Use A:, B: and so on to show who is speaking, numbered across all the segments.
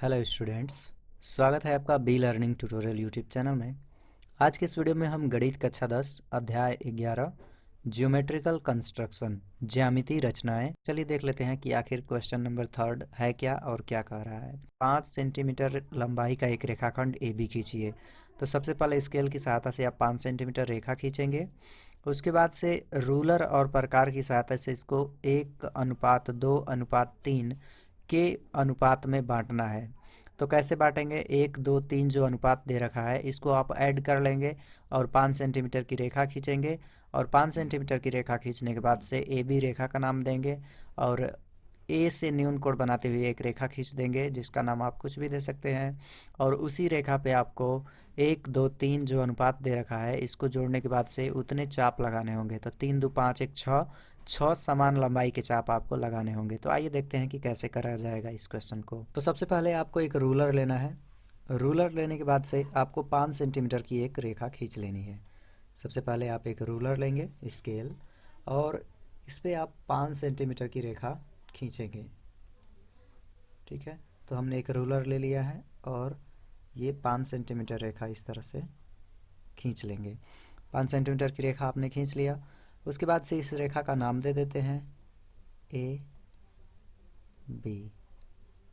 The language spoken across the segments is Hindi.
A: हेलो स्टूडेंट्स, स्वागत है आपका be learning tutorial YouTube channel में। आज के इस वीडियो में हम गणित कक्षा 10 अध्याय 11 ज्योमेट्रिकल कंस्ट्रक्शन ज्यामिति रचनाएं, चलिए देख लेते हैं कि आखिर क्वेश्चन नंबर 3 है क्या और क्या कह रहा है। 5 सेंटीमीटर लंबाई का एक रेखाखंड ए बी खींचिए। तो सबसे पहले स्केल की सहायता से आप 5 सेंटीमीटर रेखा खींचेंगे। उसके बाद से रूलर और प्रकार की सहायता से इसको 1:2:3 के अनुपात में बांटना है। तो कैसे बांटेंगे? 1 2 3 जो अनुपात दे रखा है इसको आप ऐड कर लेंगे और 5 सेंटीमीटर की रेखा खींचेंगे। और 5 सेंटीमीटर की रेखा खींचने के बाद से ए बी रेखा का नाम देंगे और ए से न्यून कोण बनाते हुए एक रेखा खींच देंगे जिसका नाम आप कुछ भी दे सकते हैं। और उसी रेखा पे आपको 1 2 3 जो अनुपात दे रखा है इसको जोड़ने के बाद से उतने चाप लगाने होंगे। तो 3 2 5 1 6 समान लंबाई के चाप आपको लगाने होंगे। तो आइए देखते हैं कि कैसे करा जाएगा इस क्वेश्चन को। तो सबसे पहले आपको एक रूलर लेना है। रूलर लेने के बाद से आपको 5 सेंटीमीटर की एक रेखा खींच लेनी है। सबसे पहले आप एक रूलर लेंगे स्केल और इस पर आप 5 सेंटीमीटर की रेखा खींचेंगे। ठीक है, तो हमने एक रूलर ले लिया है और ये 5 सेंटीमीटर रेखा इस तरह से खींच लेंगे। 5 सेंटीमीटर की रेखा आपने खींच लिया। उसके बाद से इस रेखा का नाम दे देते हैं ए बी।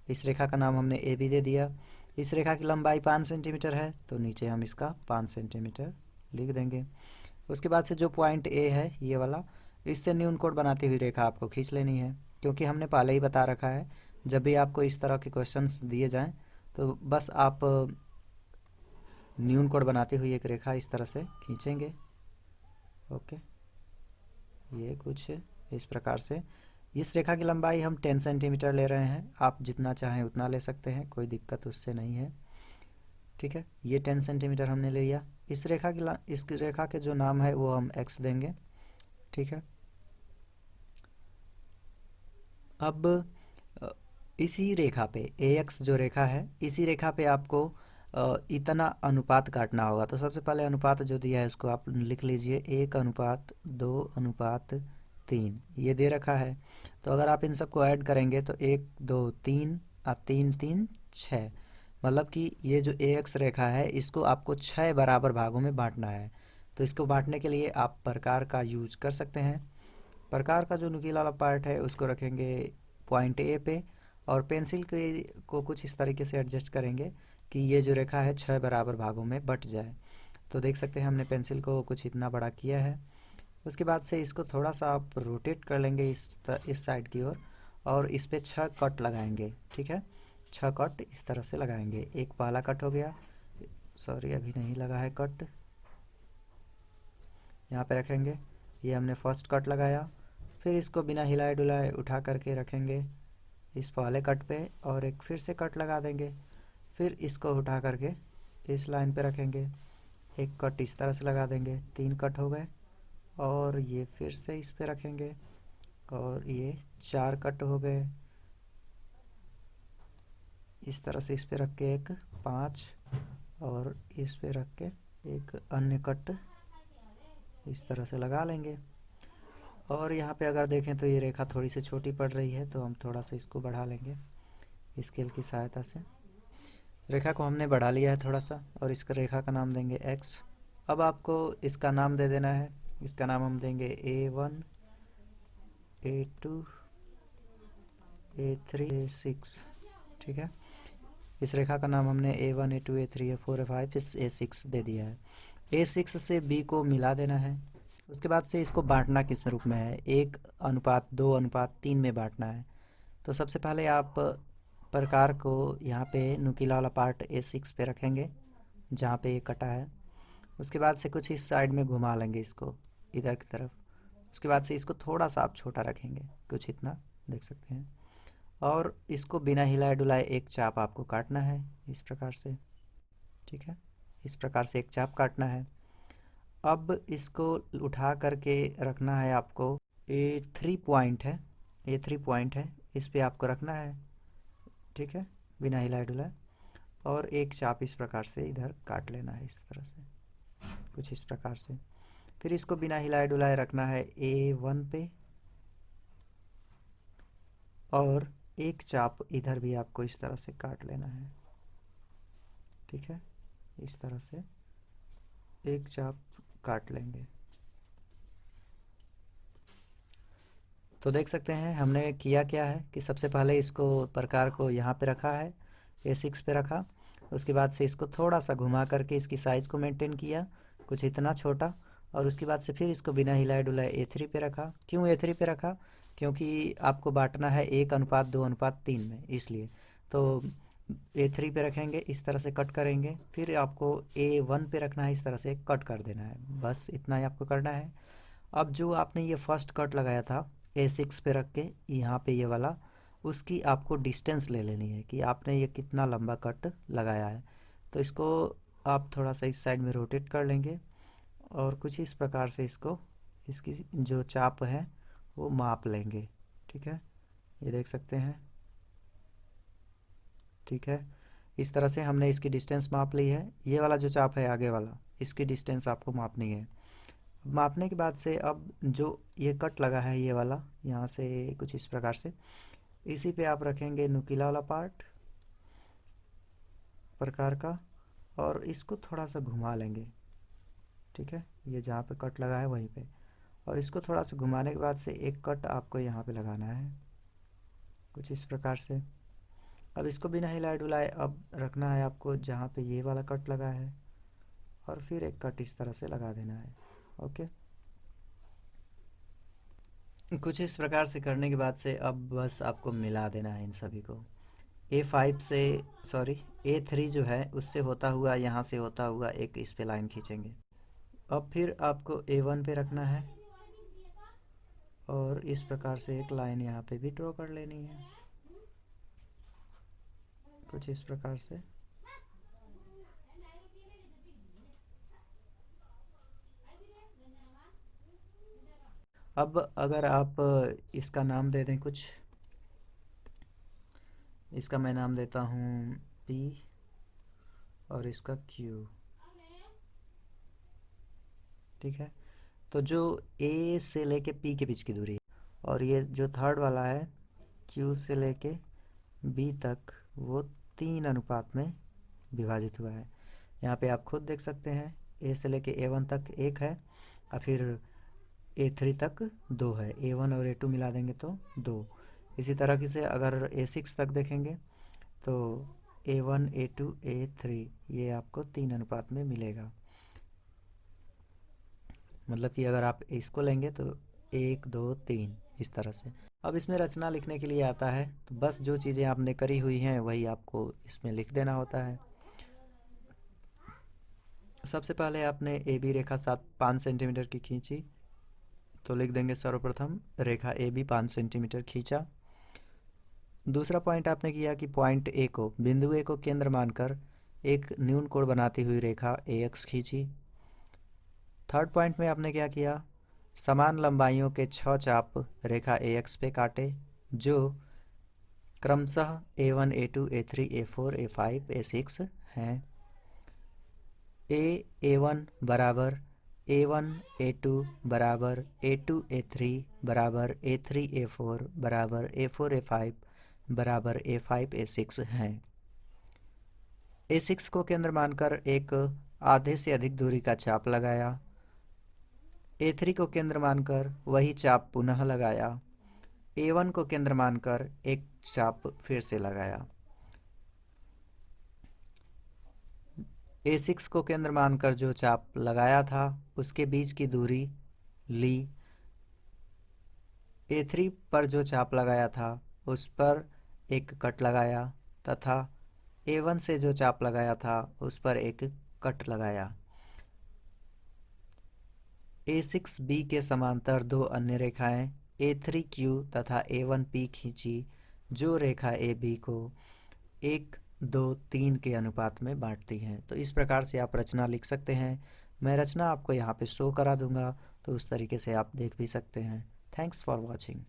A: इस रेखा का नाम हमने ए बी दे दिया। इस रेखा की लंबाई 5 सेंटीमीटर है तो नीचे हम इसका 5 सेंटीमीटर लिख देंगे। उसके बाद से जो पॉइंट ए है ये वाला, इससे न्यून कोण बनाती हुई रेखा आपको खींच लेनी है, क्योंकि हमने पहले ही बता रखा है जब भी आपको इस तरह के क्वेश्चंस दिए जाएं तो बस आप न्यून कोण बनाती हुई एक रेखा इस तरह से खींचेंगे। ओके, ये कुछ इस प्रकार से। इस रेखा की लंबाई हम 10 सेंटीमीटर ले रहे हैं, आप जितना चाहें उतना ले सकते हैं, कोई दिक्कत उससे नहीं है। ठीक है, ये 10 सेंटीमीटर हमने ले लिया। इस रेखा के जो नाम है वो हम x देंगे। ठीक है, अब इसी रेखा पे ax जो रेखा है इसी रेखा पे आपको इतना अनुपात काटना होगा। तो सबसे पहले अनुपात जो दिया है उसको आप लिख लीजिए, 1:2:3 ये दे रखा है। तो अगर आप इन सबको ऐड करेंगे तो 1 2 3 और 3 3 6, मतलब कि ये जो ax रेखा है इसको आपको 6 बराबर भागों में बांटना है। तो इसको बांटने के लिए आप प्रकार का यूज कर सकते हैं। प्रकार का जो नुकीला वाला पार्ट है उसको रखेंगे पॉइंट ए पे और पेंसिल के को कुछ इस तरीके से एडजस्ट करेंगे कि ये जो रेखा है 6 बराबर भागों में बट जाए। तो देख सकते हैं हमने पेंसिल को कुछ इतना बड़ा किया है। उसके बाद से इसको थोड़ा सा आप रोटेट कर लेंगे इस साइड की ओर और इस पे 6 कट लगाएंगे। ठीक है, 6 कट इस तरह से लगाएंगे। एक पहला कट हो गया, सॉरी अभी नहीं लगा है कट, यहाँ पे रखेंगे। ये हमने फर्स्ट कट लगाया। फिर इसको बिना हिलाए डुलाए उठा करके रखेंगे इस पहले कट पे और एक फिर से कट लगा देंगे। फिर इसको उठा करके इस लाइन पे रखेंगे, एक कट इस तरह से लगा देंगे। 3 कट हो गए और ये फिर से इस पे रखेंगे और ये 4 कट हो गए। इस तरह से इस पे रख के एक 5 और इस पे रख के एक अन्य कट इस तरह से लगा लेंगे। और यहाँ पे अगर देखें तो ये रेखा थोड़ी सी छोटी पड़ रही है तो हम थोड़ा सा इसको बढ़ा लेंगे स्केल की सहायता से। रेखा को हमने बढ़ा लिया है थोड़ा सा और इस रेखा का नाम देंगे x। अब आपको इसका नाम दे देना है, इसका नाम हम देंगे A1 A2 A3 A6। ठीक है, इस रेखा का नाम हमने A1 A2 A3 A4 A5 A6 दे दिया है। A6 से B को मिला देना है। उसके बाद से इसको बांटना किस रूप में है? 1:2:3 में बांटना है। तो सबसे पहले आप प्रकार को यहाँ पे नुकीला वाला पार्ट A6 पे रखेंगे जहाँ पे ये कटा है। उसके बाद से कुछ इस साइड में घुमा लेंगे इसको इधर की तरफ। उसके बाद से इसको थोड़ा सा आप छोटा रखेंगे, कुछ इतना देख सकते हैं। और इसको बिना हिलाए डुलाए एक चाप आपको काटना है इस प्रकार से। ठीक है, इस प्रकार से एक चाप काटना है। अब इसको उठा करके रखना है आपको। A3 पॉइंट है, A3 पॉइंट है, इस पे आपको रखना है। ठीक है, बिना हिलाए डुलाए और एक चाप इस प्रकार से इधर काट लेना है इस तरह से, कुछ इस प्रकार से। फिर इसको बिना हिलाए डुलाए रखना है A1 पे और एक चाप इधर भी आपको इस तरह से काट लेना है, ठीक है। इस तरह से एक चाप काट लेंगे। तो देख सकते हैं हमने किया क्या है कि सबसे पहले इसको प्रकार को यहाँ पे रखा है, A6 पे रखा। उसके बाद से इसको थोड़ा सा घुमा करके इसकी साइज़ को मेंटेन किया, कुछ इतना छोटा। और उसके बाद से फिर इसको बिना हिलाए डुलाए A3 पे रखा। क्यों A3 पे रखा? क्योंकि आपको बांटना है 1:2:3 में, इसलिए। तो A3 पे रखेंगे, इस तरह से कट करेंगे। फिर आपको A1 पे रखना है, इस तरह से कट कर देना है। बस इतना ही आपको करना है। अब जो आपने ये फर्स्ट कट लगाया था A6 पे रख के, यहाँ पे ये वाला, उसकी आपको डिस्टेंस ले लेनी है कि आपने ये कितना लंबा कट लगाया है। तो इसको आप थोड़ा सा इस साइड में रोटेट कर लेंगे और कुछ इस प्रकार से इसको, इसकी जो चाप है वो माप लेंगे, ठीक है। ये देख सकते हैं, ठीक है। इस तरह से हमने इसकी डिस्टेंस माप ली है। ये वाला जो चाप है आगे वाला, इसकी डिस्टेंस आपको मापनी है। मापने के बाद से अब जो ये कट लगा है ये वाला, यहाँ से कुछ इस प्रकार से, इसी पे आप रखेंगे नुकीला वाला पार्ट प्रकार का, और इसको थोड़ा सा घुमा लेंगे, ठीक है। ये जहाँ पे कट लगा है वहीं पे, और इसको थोड़ा सा घुमाने के बाद से एक कट आपको यहाँ पे लगाना है, कुछ इस प्रकार से। अब इसको बिना हिलाए डुलाए अब रखना है आपको जहाँ पे ये वाला कट लगा है, और फिर एक कट इस तरह से लगा देना है, ओके। कुछ इस प्रकार से करने के बाद से अब बस आपको मिला देना है इन सभी को। A5 से, सॉरी, A3 जो है उससे होता हुआ, यहाँ से होता हुआ एक इस पे लाइन खींचेंगे। अब फिर आपको A1 पे रखना है और इस प्रकार से एक लाइन यहाँ पे भी ड्रॉ कर लेनी है, कुछ इस प्रकार से। अब अगर आप इसका नाम दे दें कुछ, इसका मैं नाम देता हूँ P और इसका Q, ठीक है। तो जो A से लेके P के बीच की दूरी है, और ये जो थर्ड वाला है Q से लेके B तक, वो 3 अनुपात में विभाजित हुआ है। यहाँ पे आप खुद देख सकते हैं, A से लेके A1 तक 1 है, और फिर A3 तक 2 है। A1 और A2 मिला देंगे तो 2। इसी तरह की से अगर A6 तक देखेंगे तो A1, A2, A3, ये आपको 3 अनुपात में मिलेगा। मतलब कि अगर आप इसको लेंगे तो 1, 2, 3 इस तरह से। अब इसमें रचना लिखने के लिए आता है, तो बस जो चीज़ें आपने करी हुई हैं वही आपको इसमें लिख देना होता है। सबसे पहले आपने AB रेखा 5 सेंटीमीटर की खींची, तो लिख देंगे सर्वप्रथम रेखा AB 5 सेंटीमीटर खींचा। दूसरा पॉइंट आपने किया कि पॉइंट A को, बिंदु A को केंद्र मानकर एक न्यून कोण बनाती हुई रेखा AX खींची। थर्ड पॉइंट में आपने क्या किया, समान लंबाइयों के 6 चाप रेखा AX पे काटे, जो क्रमशः A1, A2, A3, A4, A5, A6 हैं। A1 बराबर A1, A2 बराबर A2, A3 बराबर A3, A4 बराबर A4, A5 बराबर A5, A6 हैं। A6 को केंद्र मानकर एक आधे से अधिक दूरी का चाप लगाया। A3 को केंद्र मानकर वही चाप पुनः लगाया। A1 को केंद्र मानकर एक चाप फिर से लगाया। A6 को केंद्र मानकर जो चाप लगाया था उसके बीच की दूरी ली। A3 पर जो चाप लगाया था उस पर एक कट लगाया, तथा A1 से जो चाप लगाया था उस पर एक कट लगाया। A6B के समांतर 2 अन्य रेखाएं A3Q तथा A1P खींची, जो रेखा AB को 1, 2, 3 के अनुपात में बांटती हैं। तो इस प्रकार से आप रचना लिख सकते हैं। मैं रचना आपको यहाँ पे शो करा दूंगा, तो उस तरीके से आप देख भी सकते हैं। Thanks for watching.